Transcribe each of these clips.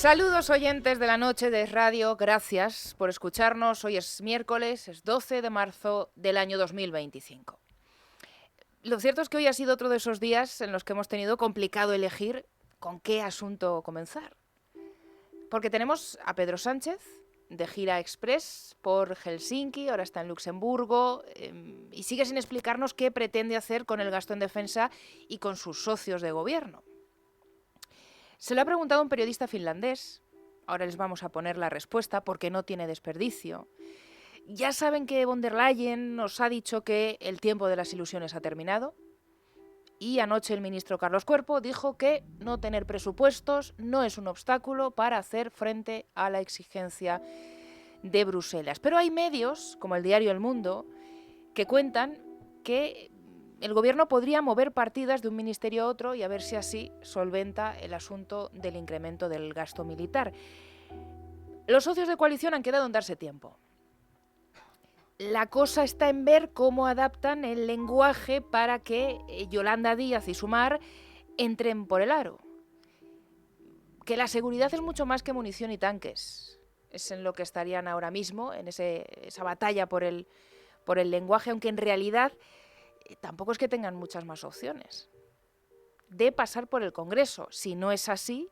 Saludos oyentes de la noche de radio, gracias por escucharnos. Hoy es miércoles, es 12 de marzo del año 2025. Lo cierto es que hoy ha sido otro de esos días en los que hemos tenido complicado elegir con qué asunto comenzar. Porque tenemos a Pedro Sánchez de gira express por Helsinki, ahora está en Luxemburgo, y sigue sin explicarnos qué pretende hacer con el gasto en defensa y con sus socios de gobierno. Se lo ha preguntado un periodista finlandés. Ahora les vamos a poner la respuesta porque no tiene desperdicio. Ya saben que von der Leyen nos ha dicho que el tiempo de las ilusiones ha terminado. Y anoche el ministro Carlos Cuerpo dijo que no tener presupuestos no es un obstáculo para hacer frente a la exigencia de Bruselas. Pero hay medios, como el diario El Mundo, que cuentan que el gobierno podría mover partidas de un ministerio a otro y a ver si así solventa el asunto del incremento del gasto militar. Los socios de coalición han quedado en darse tiempo. La cosa está en ver cómo adaptan el lenguaje para que Yolanda Díaz y Sumar entren por el aro. Que la seguridad es mucho más que munición y tanques. Es en lo que estarían ahora mismo, en esa batalla por el lenguaje, aunque en realidad tampoco es que tengan muchas más opciones de pasar por el Congreso. Si no es así,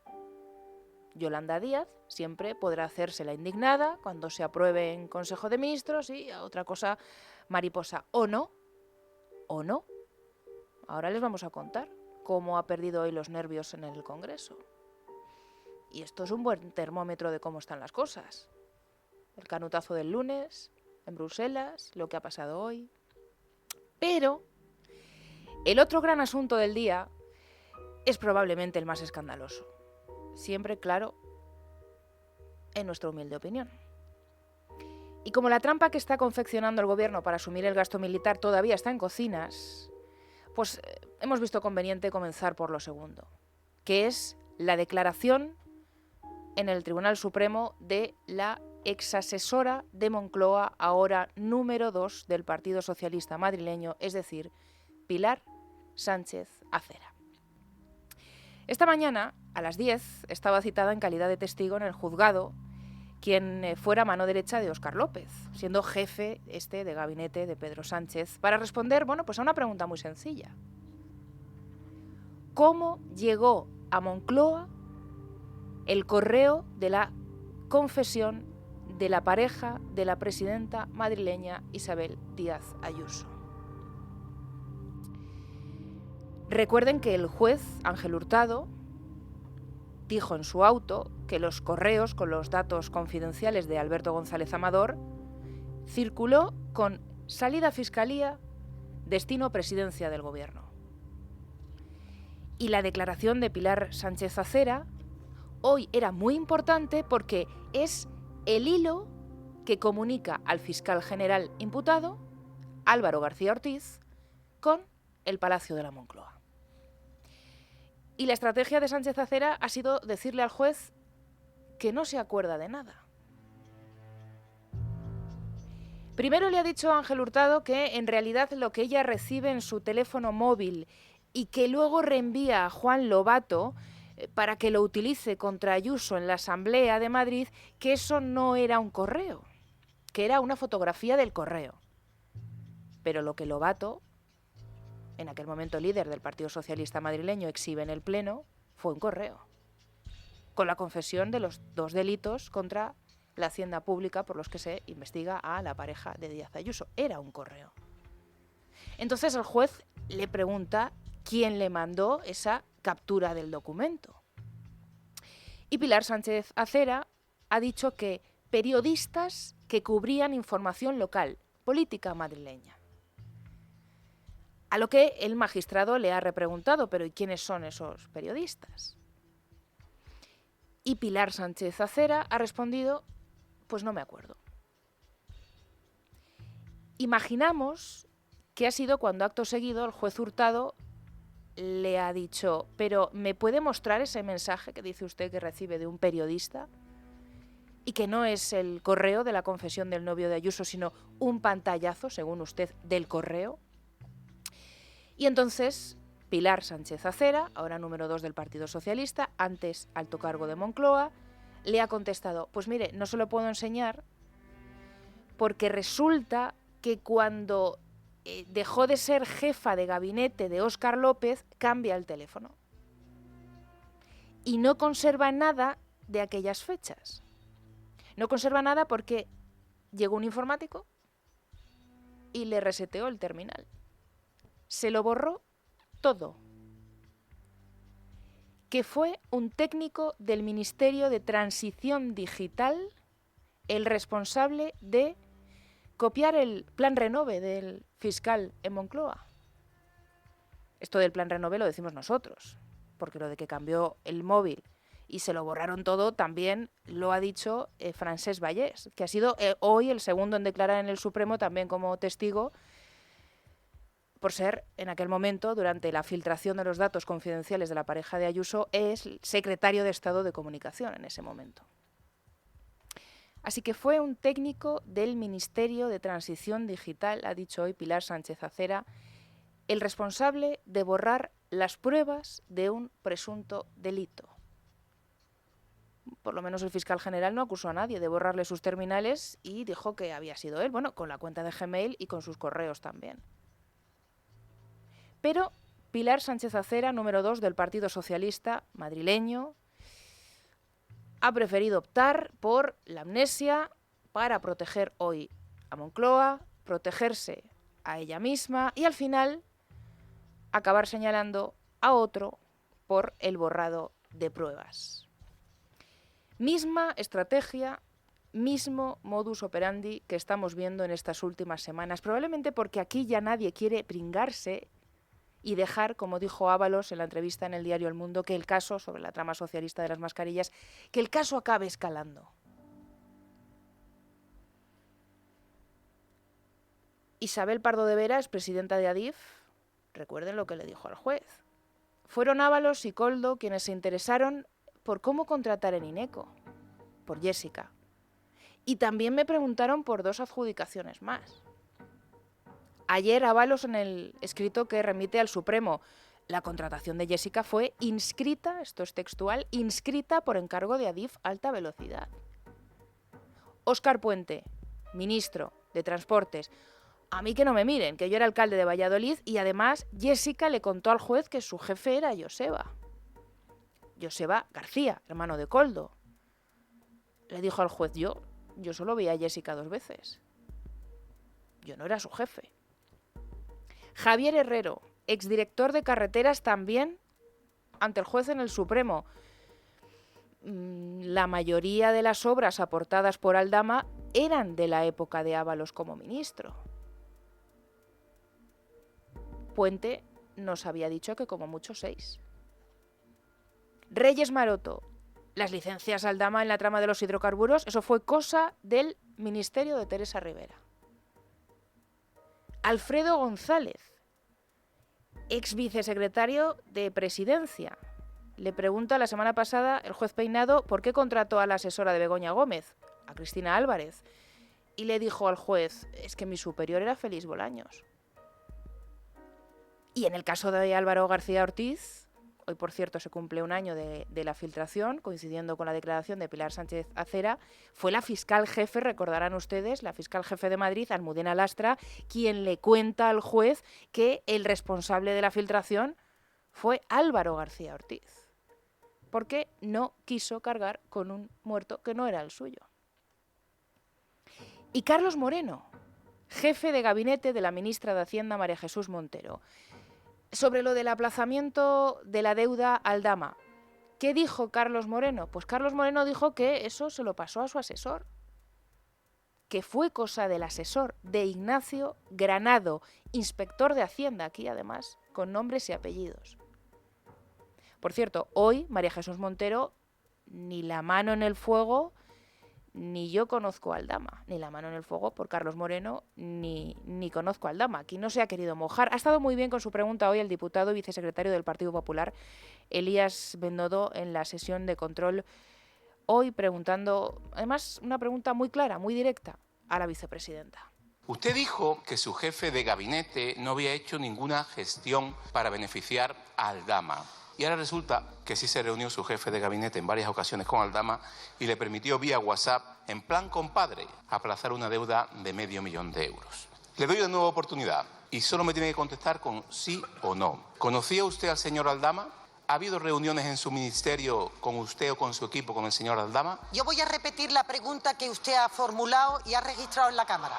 Yolanda Díaz siempre podrá hacerse la indignada cuando se apruebe en Consejo de Ministros y a otra cosa mariposa. O no. Ahora les vamos a contar cómo ha perdido hoy los nervios en el Congreso. Y esto es un buen termómetro de cómo están las cosas. El canutazo del lunes en Bruselas, lo que ha pasado hoy. Pero el otro gran asunto del día es probablemente el más escandaloso. Siempre, claro, en nuestra humilde opinión. Y como la trampa que está confeccionando el gobierno para asumir el gasto militar todavía está en cocinas, pues hemos visto conveniente comenzar por lo segundo, que es la declaración en el Tribunal Supremo de la exasesora de Moncloa, ahora número 2 del Partido Socialista madrileño, es decir, Pilar Sánchez Acera. Esta mañana, a las 10, estaba citada en calidad de testigo en el juzgado quien fuera mano derecha de Óscar López, siendo jefe de gabinete de Pedro Sánchez, para responder, pues a una pregunta muy sencilla. ¿Cómo llegó a Moncloa el correo de la confesión de la pareja de la presidenta madrileña Isabel Díaz Ayuso? Recuerden que el juez Ángel Hurtado dijo en su auto que los correos con los datos confidenciales de Alberto González Amador circuló con salida Fiscalía, destino Presidencia del Gobierno. Y la declaración de Pilar Sánchez Acera hoy era muy importante porque es el hilo que comunica al fiscal general imputado, Álvaro García Ortiz, con el Palacio de la Moncloa. Y la estrategia de Sánchez Acera ha sido decirle al juez que no se acuerda de nada. Primero le ha dicho a Ángel Hurtado que en realidad lo que ella recibe en su teléfono móvil y que luego reenvía a Juan Lobato para que lo utilice contra Ayuso en la Asamblea de Madrid, que eso no era un correo, que era una fotografía del correo. Pero lo que Lobato, en aquel momento líder del Partido Socialista madrileño, exhibe en el Pleno, fue un correo, con la confesión de los 2 delitos contra la hacienda pública por los que se investiga a la pareja de Díaz Ayuso. Era un correo. Entonces el juez le pregunta quién le mandó esa captura del documento. Y Pilar Sánchez Acera ha dicho que periodistas que cubrían información local, política madrileña. A lo que el magistrado le ha repreguntado, pero ¿y quiénes son esos periodistas? Y Pilar Sánchez Acera ha respondido, pues no me acuerdo. Imaginamos que ha sido cuando acto seguido el juez Hurtado le ha dicho, pero ¿me puede mostrar ese mensaje que dice usted que recibe de un periodista? Y que no es el correo de la confesión del novio de Ayuso, sino un pantallazo, según usted, del correo. Y entonces Pilar Sánchez Acera, ahora número 2 del Partido Socialista, antes alto cargo de Moncloa, le ha contestado: pues mire, no se lo puedo enseñar porque resulta que cuando dejó de ser jefa de gabinete de Óscar López, cambia el teléfono. Y no conserva nada de aquellas fechas. No conserva nada porque llegó un informático y le reseteó el terminal. Se lo borró todo. Que fue un técnico del Ministerio de Transición Digital el responsable de copiar el plan Renove del fiscal en Moncloa. Esto del plan Renove lo decimos nosotros, porque lo de que cambió el móvil y se lo borraron todo también lo ha dicho Francesc Vallès, que ha sido hoy el segundo en declarar en el Supremo también como testigo, por ser en aquel momento, durante la filtración de los datos confidenciales de la pareja de Ayuso, es secretario de Estado de Comunicación en ese momento. Así que fue un técnico del Ministerio de Transición Digital, ha dicho hoy Pilar Sánchez Acera, el responsable de borrar las pruebas de un presunto delito. Por lo menos el fiscal general no acusó a nadie de borrarle sus terminales y dijo que había sido él, bueno, con la cuenta de Gmail y con sus correos también. Pero Pilar Sánchez Acera, número 2 del Partido Socialista madrileño, ha preferido optar por la amnesia para proteger hoy a Moncloa, protegerse a ella misma y al final acabar señalando a otro por el borrado de pruebas. Misma estrategia, mismo modus operandi que estamos viendo en estas últimas semanas, probablemente porque aquí ya nadie quiere pringarse y dejar, como dijo Ábalos en la entrevista en el diario El Mundo, que el caso sobre la trama socialista de las mascarillas, que el caso acabe escalando. Isabel Pardo de Vera es presidenta de Adif. Recuerden lo que le dijo al juez. Fueron Ábalos y Koldo quienes se interesaron por cómo contratar en Ineco, por Jessica. Y también me preguntaron por 2 adjudicaciones más. Ayer Ábalos, en el escrito que remite al Supremo, la contratación de Jessica fue inscrita, esto es textual, inscrita por encargo de Adif Alta Velocidad. Óscar Puente, ministro de Transportes: a mí que no me miren, que yo era alcalde de Valladolid y además Jessica le contó al juez que su jefe era Joseba García, hermano de Koldo. Le dijo al juez: yo solo vi a Jessica 2 veces. Yo no era su jefe. Javier Herrero, exdirector de Carreteras, también ante el juez en el Supremo. La mayoría de las obras aportadas por Aldama eran de la época de Ábalos como ministro. Puente nos había dicho que como mucho 6. Reyes Maroto, las licencias Aldama en la trama de los hidrocarburos, eso fue cosa del ministerio de Teresa Rivera. Alfredo González, ex vicesecretario de Presidencia. Le pregunta la semana pasada el juez Peinado por qué contrató a la asesora de Begoña Gómez, a Cristina Álvarez. Y le dijo al juez: es que mi superior era Félix Bolaños. Y en el caso de Álvaro García Ortiz, hoy por cierto se cumple 1 año de la filtración, coincidiendo con la declaración de Pilar Sánchez Acera, fue la fiscal jefe, recordarán ustedes, la fiscal jefe de Madrid, Almudena Lastra, quien le cuenta al juez que el responsable de la filtración fue Álvaro García Ortiz, porque no quiso cargar con un muerto que no era el suyo. Y Carlos Moreno, jefe de gabinete de la ministra de Hacienda María Jesús Montero, sobre lo del aplazamiento de la deuda Aldama. ¿Qué dijo Carlos Moreno? Pues Carlos Moreno dijo que eso se lo pasó a su asesor, que fue cosa del asesor de Ignacio Granado, inspector de Hacienda, aquí además, con nombres y apellidos. Por cierto, hoy María Jesús Montero, ni la mano en el fuego, ni yo conozco a Aldama, ni la mano en el fuego por Carlos Moreno, ni conozco a Aldama. Aquí no se ha querido mojar. Ha estado muy bien con su pregunta hoy el diputado y vicesecretario del Partido Popular, Elías Bendodo, en la sesión de control, hoy preguntando, además, una pregunta muy clara, muy directa, a la vicepresidenta. Usted dijo que su jefe de gabinete no había hecho ninguna gestión para beneficiar a Aldama. Y ahora resulta que sí se reunió su jefe de gabinete en varias ocasiones con Aldama y le permitió vía WhatsApp, en plan compadre, aplazar una deuda de $500.000 de euros. Le doy una nueva oportunidad y solo me tiene que contestar con sí o no. ¿Conocía usted al señor Aldama? ¿Ha habido reuniones en su ministerio con usted o con su equipo con el señor Aldama? Yo voy a repetir la pregunta que usted ha formulado y ha registrado en la Cámara.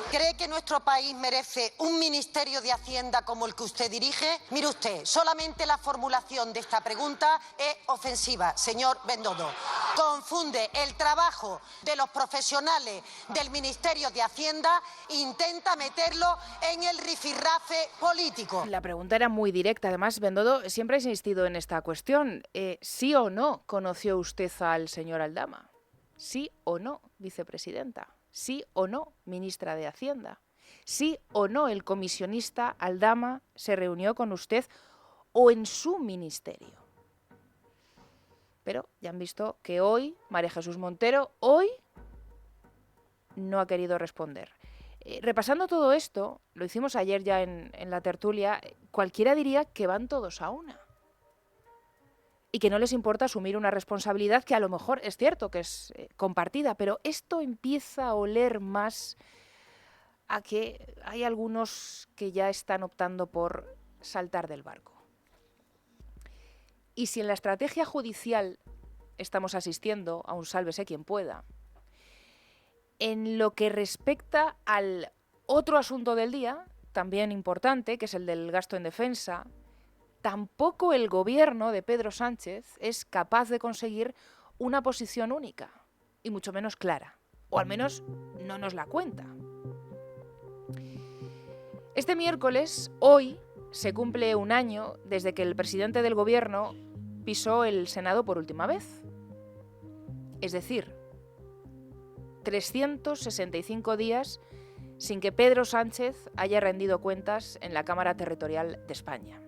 ¿Cree que nuestro país merece un Ministerio de Hacienda como el que usted dirige? Mire usted, solamente la formulación de esta pregunta es ofensiva, señor Bendodo. Confunde el trabajo de los profesionales del Ministerio de Hacienda e intenta meterlo en el rifirrafe político. La pregunta era muy directa. Además, Bendodo siempre ha insistido en esta cuestión. ¿Sí o no conoció usted al señor Aldama? ¿Sí o no, vicepresidenta? ¿Sí o no, ministra de Hacienda? ¿Sí o no el comisionista Aldama se reunió con usted o en su ministerio? Pero ya han visto que hoy, María Jesús Montero, hoy no ha querido responder. Repasando todo esto, lo hicimos ayer ya en la tertulia, cualquiera diría que van todos a una. Y que no les importa asumir una responsabilidad que a lo mejor es cierto que es compartida, pero esto empieza a oler más a que hay algunos que ya están optando por saltar del barco. Y si en la estrategia judicial estamos asistiendo a un sálvese quien pueda, en lo que respecta al otro asunto del día, también importante, que es el del gasto en defensa, tampoco el gobierno de Pedro Sánchez es capaz de conseguir una posición única, y mucho menos clara, o al menos no nos la cuenta. Este miércoles, hoy, se cumple un año desde que el presidente del gobierno pisó el Senado por última vez. Es decir, 365 días sin que Pedro Sánchez haya rendido cuentas en la Cámara Territorial de España.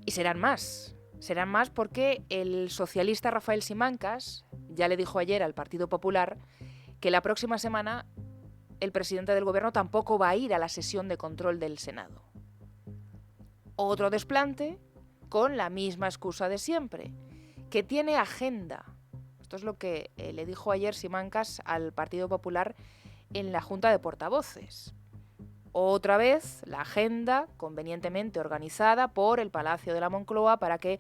Y serán más porque el socialista Rafael Simancas ya le dijo ayer al Partido Popular que la próxima semana el presidente del gobierno tampoco va a ir a la sesión de control del Senado. Otro desplante con la misma excusa de siempre, que tiene agenda. Esto es lo que le dijo ayer Simancas al Partido Popular en la Junta de Portavoces. Otra vez, la agenda convenientemente organizada por el Palacio de la Moncloa para que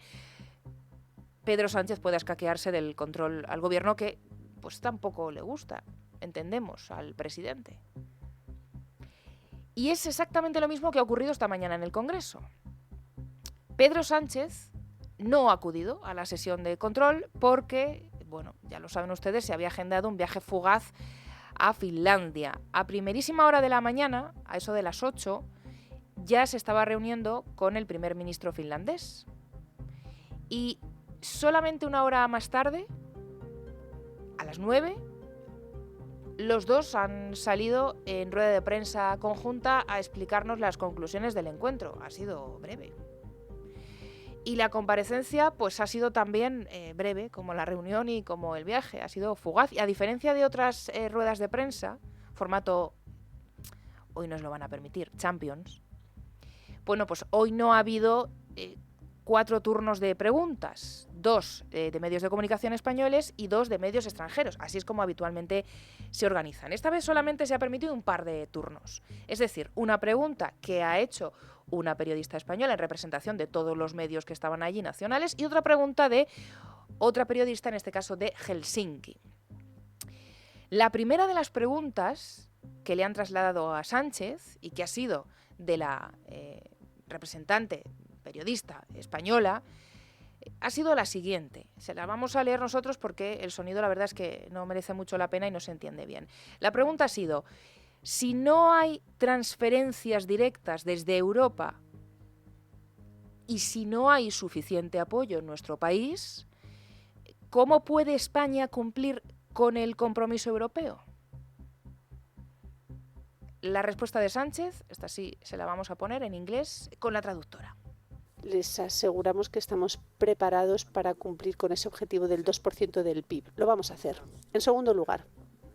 Pedro Sánchez pueda escaquearse del control al gobierno que pues tampoco le gusta, entendemos, al presidente. Y es exactamente lo mismo que ha ocurrido esta mañana en el Congreso. Pedro Sánchez no ha acudido a la sesión de control porque, bueno, ya lo saben ustedes, se había agendado un viaje fugaz a Finlandia. A primerísima hora de la mañana, a eso de las 8, ya se estaba reuniendo con el primer ministro finlandés. Y solamente una hora más tarde, a las 9, los dos han salido en rueda de prensa conjunta a explicarnos las conclusiones del encuentro. Ha sido breve. Y la comparecencia pues ha sido también breve, como la reunión y como el viaje, ha sido fugaz. Y a diferencia de otras ruedas de prensa, formato, hoy nos lo van a permitir, Champions, bueno, pues hoy no ha habido 4 turnos de preguntas, 2 de medios de comunicación españoles y 2 de medios extranjeros. Así es como habitualmente se organizan. Esta vez solamente se ha permitido un par de turnos. Es decir, una pregunta que ha hecho una periodista española en representación de todos los medios que estaban allí nacionales y otra pregunta de otra periodista, en este caso de Helsinki. La primera de las preguntas que le han trasladado a Sánchez y que ha sido de la representante periodista española ha sido la siguiente. Se la vamos a leer nosotros porque el sonido la verdad es que no merece mucho la pena y no se entiende bien. La pregunta ha sido: si no hay transferencias directas desde Europa y si no hay suficiente apoyo en nuestro país, ¿cómo puede España cumplir con el compromiso europeo? La respuesta de Sánchez, esta sí se la vamos a poner en inglés con la traductora. Les aseguramos que estamos preparados para cumplir con ese objetivo del 2% del PIB. Lo vamos a hacer. En segundo lugar,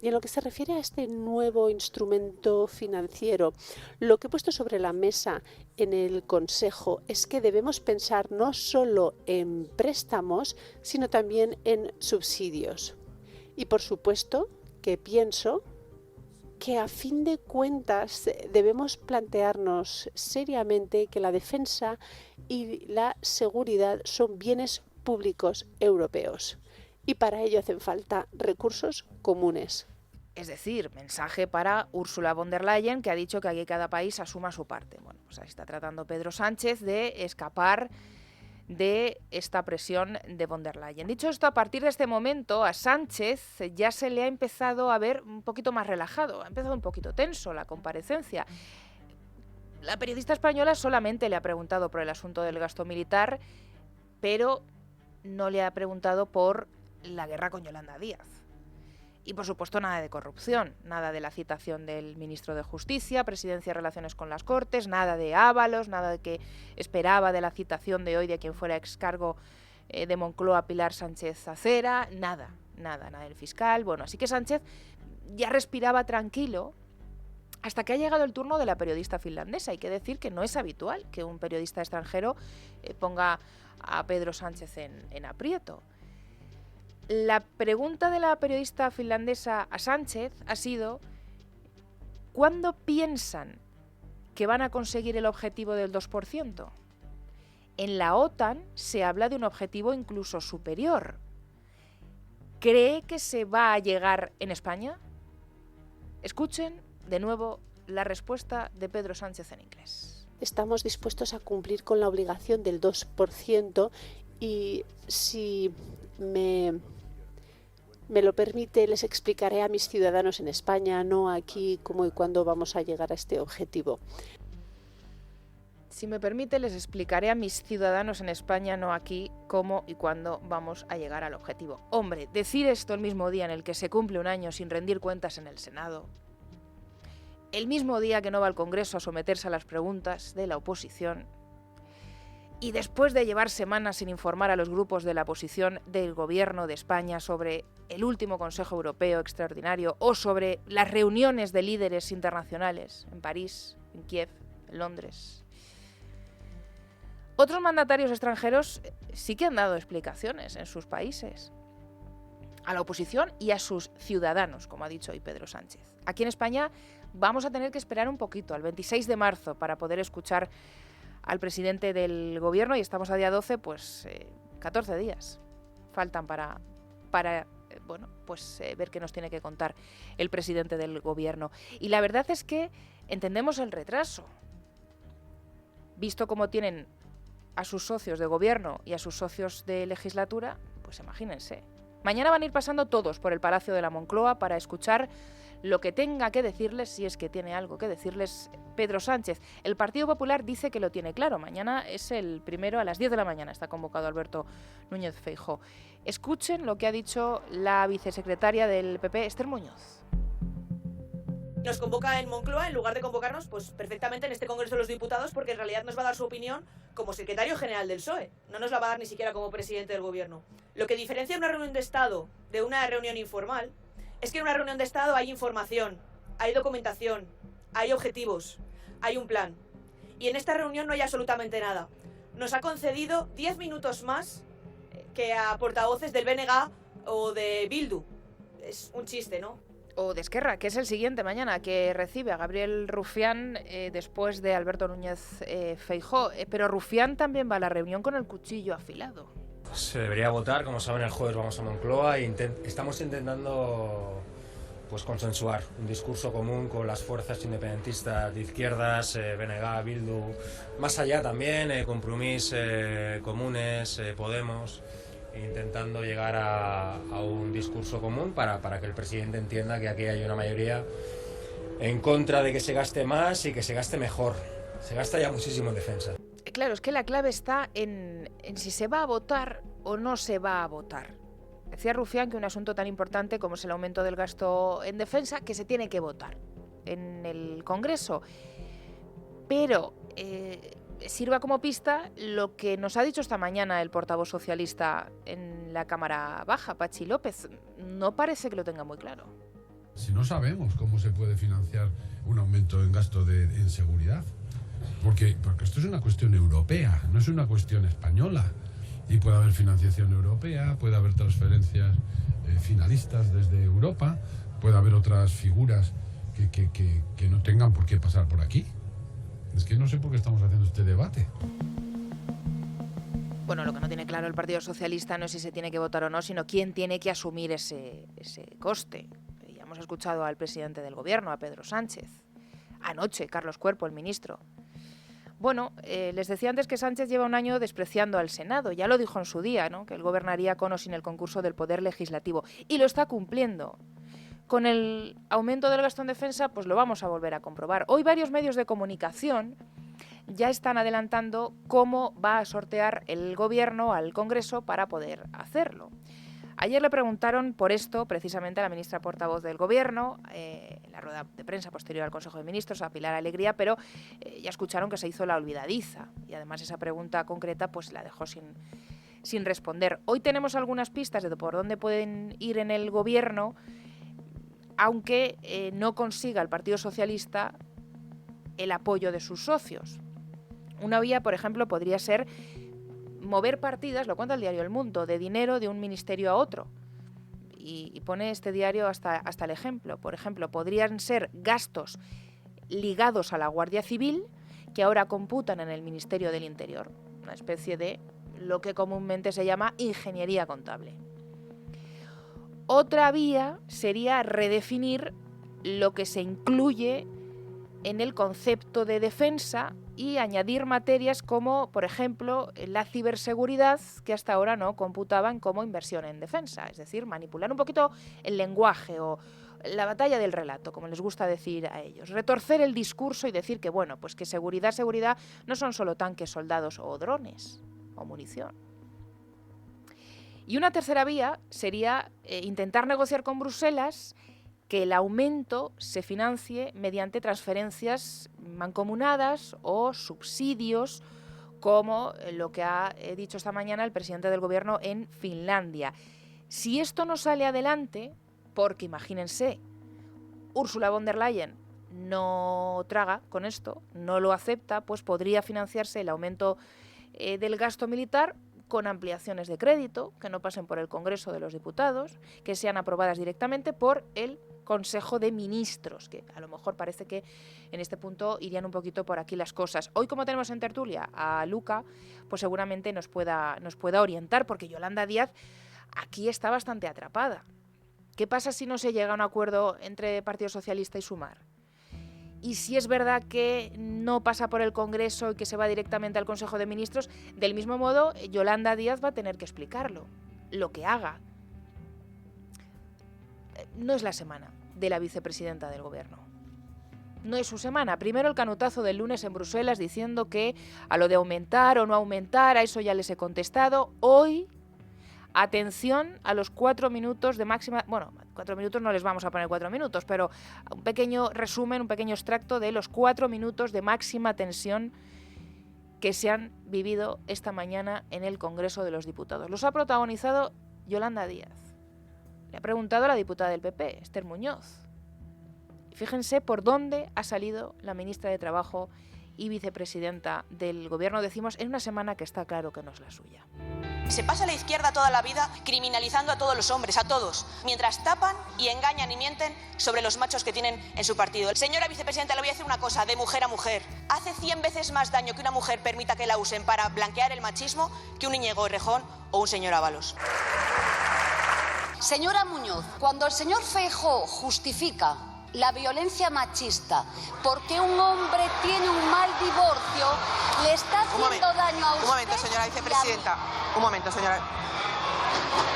Y en lo que se refiere a este nuevo instrumento financiero, lo que he puesto sobre la mesa en el Consejo es que debemos pensar no solo en préstamos, sino también en subsidios. Y por supuesto que pienso que a fin de cuentas debemos plantearnos seriamente que la defensa y la seguridad son bienes públicos europeos y para ello hacen falta recursos comunes. Es decir, mensaje para Ursula von der Leyen, que ha dicho que aquí cada país asuma su parte. Bueno, pues ahí está tratando Pedro Sánchez de escapar de esta presión de von der Leyen. Dicho esto, a partir de este momento a Sánchez ya se le ha empezado a ver un poquito más relajado, ha empezado un poquito tenso la comparecencia. La periodista española solamente le ha preguntado por el asunto del gasto militar, pero no le ha preguntado por la guerra con Yolanda Díaz. Y por supuesto nada de corrupción, nada de la citación del ministro de Justicia, Presidencia de Relaciones con las Cortes, nada de Ábalos, nada de que esperaba de la citación de hoy de quien fuera excargo de Moncloa, Pilar Sánchez Acera, nada del fiscal. Bueno, así que Sánchez ya respiraba tranquilo hasta que ha llegado el turno de la periodista finlandesa. Hay que decir que no es habitual que un periodista extranjero ponga a Pedro Sánchez en aprieto. La pregunta de la periodista finlandesa a Sánchez ha sido: ¿cuándo piensan que van a conseguir el objetivo del 2%? En la OTAN se habla de un objetivo incluso superior. ¿Cree que se va a llegar en España? Escuchen de nuevo la respuesta de Pedro Sánchez en inglés. Estamos dispuestos a cumplir con la obligación del 2% y si me lo permite, les explicaré a mis ciudadanos en España, no aquí, cómo y cuándo vamos a llegar a este objetivo. Si me permite, les explicaré a mis ciudadanos en España, no aquí, cómo y cuándo vamos a llegar al objetivo. Hombre, decir esto el mismo día en el que se cumple un año sin rendir cuentas en el Senado, el mismo día que no va al Congreso a someterse a las preguntas de la oposición, y después de llevar semanas sin informar a los grupos de la oposición del Gobierno de España sobre el último Consejo Europeo extraordinario o sobre las reuniones de líderes internacionales en París, en Kiev, en Londres. Otros mandatarios extranjeros sí que han dado explicaciones en sus países a la oposición y a sus ciudadanos, como ha dicho hoy Pedro Sánchez. Aquí en España vamos a tener que esperar un poquito, al 26 de marzo, para poder escuchar al presidente del Gobierno, y estamos a día 12, pues 14 días faltan para ver qué nos tiene que contar el presidente del Gobierno. Y la verdad es que entendemos el retraso. Visto cómo tienen a sus socios de Gobierno y a sus socios de legislatura, pues imagínense. Mañana van a ir pasando todos por el Palacio de la Moncloa para escuchar lo que tenga que decirles, si es que tiene algo que decirles, Pedro Sánchez. El Partido Popular dice que lo tiene claro. Mañana es el primero, a las 10 de la mañana está convocado Alberto Núñez Feijóo. Escuchen lo que ha dicho la vicesecretaria del PP, Esther Muñoz. Nos convoca en Moncloa en lugar de convocarnos pues perfectamente en este Congreso de los Diputados, porque en realidad nos va a dar su opinión como secretario general del PSOE. No nos la va a dar ni siquiera como presidente del Gobierno. Lo que diferencia una reunión de Estado de una reunión informal es que en una reunión de Estado hay información, hay documentación, hay objetivos, hay un plan. Y en esta reunión no hay absolutamente nada. Nos ha concedido 10 minutos más que a portavoces del BNG o de Bildu. Es un chiste, ¿no? O de Esquerra, que es el siguiente mañana, que recibe a Gabriel Rufián después de Alberto Núñez Feijóo. Pero Rufián también va a la reunión con el cuchillo afilado. Se debería votar, como saben, el jueves vamos a Moncloa y estamos intentando consensuar un discurso común con las fuerzas independentistas de izquierdas, BNG, Bildu, más allá también, Compromís, Comunes, Podemos, intentando llegar a un discurso común para que el presidente entienda que aquí hay una mayoría en contra de que se gaste más y que se gaste mejor. Se gasta ya muchísimo en defensa. Claro, es que la clave está en si se va a votar o no se va a votar. Decía Rufián que un asunto tan importante como es el aumento del gasto en defensa, que se tiene que votar en el Congreso. Pero sirva como pista lo que nos ha dicho esta mañana el portavoz socialista en la Cámara Baja, Patxi López. No parece que lo tenga muy claro. Si no sabemos cómo se puede financiar un aumento en gasto en seguridad. Porque esto es una cuestión europea, no es una cuestión española. Y puede haber financiación europea, puede haber transferencias finalistas desde Europa, puede haber otras figuras que no tengan por qué pasar por aquí. Es que no sé por qué estamos haciendo este debate. Bueno, lo que no tiene claro el Partido Socialista no es si se tiene que votar o no, sino quién tiene que asumir ese coste. Ya hemos escuchado al presidente del Gobierno, a Pedro Sánchez. Anoche, Carlos Cuerpo, el ministro. Bueno, les decía antes que Sánchez lleva un año despreciando al Senado. Ya lo dijo en su día, ¿no?, que él gobernaría con o sin el concurso del Poder Legislativo. Y lo está cumpliendo. Con el aumento del gasto en defensa, pues lo vamos a volver a comprobar. Hoy varios medios de comunicación ya están adelantando cómo va a sortear el Gobierno al Congreso para poder hacerlo. Ayer le preguntaron por esto precisamente a la ministra portavoz del Gobierno, en la rueda de prensa posterior al Consejo de Ministros, a Pilar Alegría, pero ya escucharon que se hizo la olvidadiza y además esa pregunta concreta pues la dejó sin responder. Hoy tenemos algunas pistas de por dónde pueden ir en el Gobierno, aunque no consiga el Partido Socialista el apoyo de sus socios. Una vía, por ejemplo, podría ser mover partidas, lo cuenta el diario El Mundo, de dinero de un ministerio a otro. Y pone este diario hasta el ejemplo. Por ejemplo, podrían ser gastos ligados a la Guardia Civil que ahora computan en el Ministerio del Interior. Una especie de lo que comúnmente se llama ingeniería contable. Otra vía sería redefinir lo que se incluye en el concepto de defensa y añadir materias como, por ejemplo, la ciberseguridad, que hasta ahora no computaban como inversión en defensa. Es decir, manipular un poquito el lenguaje o la batalla del relato, como les gusta decir a ellos. Retorcer el discurso y decir que, bueno, pues que seguridad no son solo tanques, soldados o drones o munición. Y una tercera vía sería intentar negociar con Bruselas que el aumento se financie mediante transferencias mancomunadas o subsidios, como lo que ha dicho esta mañana el presidente del Gobierno en Finlandia. Si esto no sale adelante, porque imagínense, Ursula von der Leyen no traga con esto, no lo acepta, pues podría financiarse el aumento del gasto militar con ampliaciones de crédito que no pasen por el Congreso de los Diputados, que sean aprobadas directamente por el Consejo de Ministros, que a lo mejor parece que en este punto irían un poquito por aquí las cosas. Hoy, como tenemos en tertulia a Luca, pues seguramente nos pueda orientar, porque Yolanda Díaz aquí está bastante atrapada. ¿Qué pasa si no se llega a un acuerdo entre Partido Socialista y Sumar? Y si es verdad que no pasa por el Congreso y que se va directamente al Consejo de Ministros, del mismo modo, Yolanda Díaz va a tener que explicarlo, lo que haga. No es la semana de la vicepresidenta del Gobierno. No es su semana. Primero el canutazo del lunes en Bruselas diciendo que a lo de aumentar o no aumentar, a eso ya les he contestado. Hoy, atención a los 4 minutos de máxima... Bueno, 4 minutos no les vamos a poner 4 minutos, pero un pequeño resumen, un pequeño extracto de los 4 minutos de máxima tensión que se han vivido esta mañana en el Congreso de los Diputados. Los ha protagonizado Yolanda Díaz. Le ha preguntado a la diputada del PP, Esther Muñoz. Y fíjense por dónde ha salido la ministra de Trabajo y vicepresidenta del Gobierno, decimos, en una semana que está claro que no es la suya. Se pasa la izquierda toda la vida criminalizando a todos los hombres, a todos, mientras tapan y engañan y mienten sobre los machos que tienen en su partido. Señora vicepresidenta, le voy a decir una cosa, de mujer a mujer. Hace 100 veces más daño que una mujer permita que la usen para blanquear el machismo que un Íñigo Errejón o un señor Ábalos. Señora Muñoz, cuando el señor Feijóo justifica la violencia machista porque un hombre tiene un mal divorcio, le está haciendo daño a usted. Un momento, señora vicepresidenta. Un momento, señora.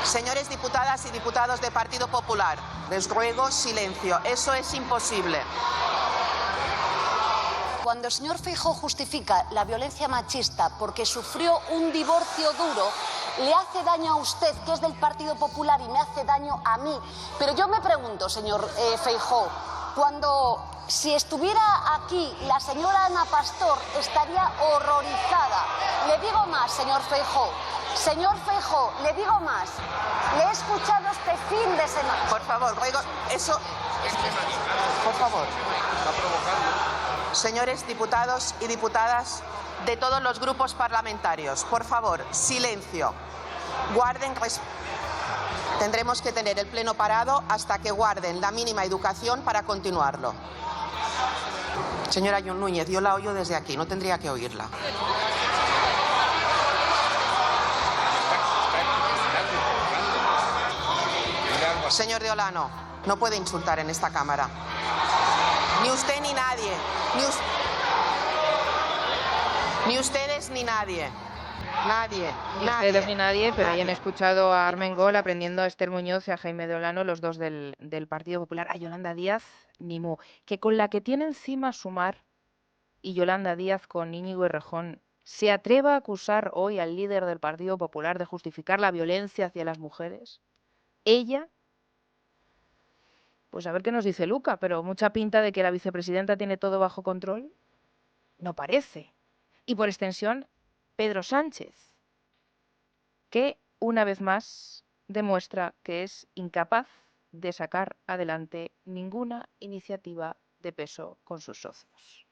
Señores diputadas y diputados del Partido Popular, les ruego silencio. Eso es imposible. Cuando el señor Feijóo justifica la violencia machista porque sufrió un divorcio duro, le hace daño a usted, que es del Partido Popular, y me hace daño a mí. Pero yo me pregunto, señor Feijóo, si estuviera aquí la señora Ana Pastor, estaría horrorizada. Le digo más, señor Feijóo, Señor Feijóo, le digo más. Le he escuchado este fin de semana. Por favor, oigo, eso... Por favor. Señores diputados y diputadas de todos los grupos parlamentarios, por favor, silencio. Guarden Tendremos que tener el pleno parado hasta que guarden la mínima educación para continuarlo. Señora Núñez, yo la oyo desde aquí, no tendría que oírla. Señor de Olano, no puede insultar en esta Cámara. Ni usted ni nadie. Ni ustedes ni nadie. Nadie. Ni ustedes ni nadie, pero hayan escuchado a Armengol aprendiendo a Esther Muñoz y a Jaime de Olano, los dos del Partido Popular, a Yolanda Díaz, ni mu. Que con la que tiene encima Sumar y Yolanda Díaz con Íñigo Errejón, se atreva a acusar hoy al líder del Partido Popular de justificar la violencia hacia las mujeres. Ella, pues a ver qué nos dice Luca, pero mucha pinta de que la vicepresidenta tiene todo bajo control, no parece. Y por extensión, Pedro Sánchez, que una vez más demuestra que es incapaz de sacar adelante ninguna iniciativa de peso con sus socios.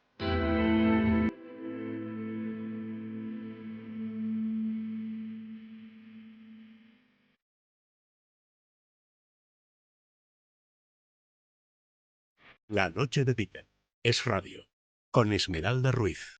La noche de Dieter es radio, con Esmeralda Ruiz.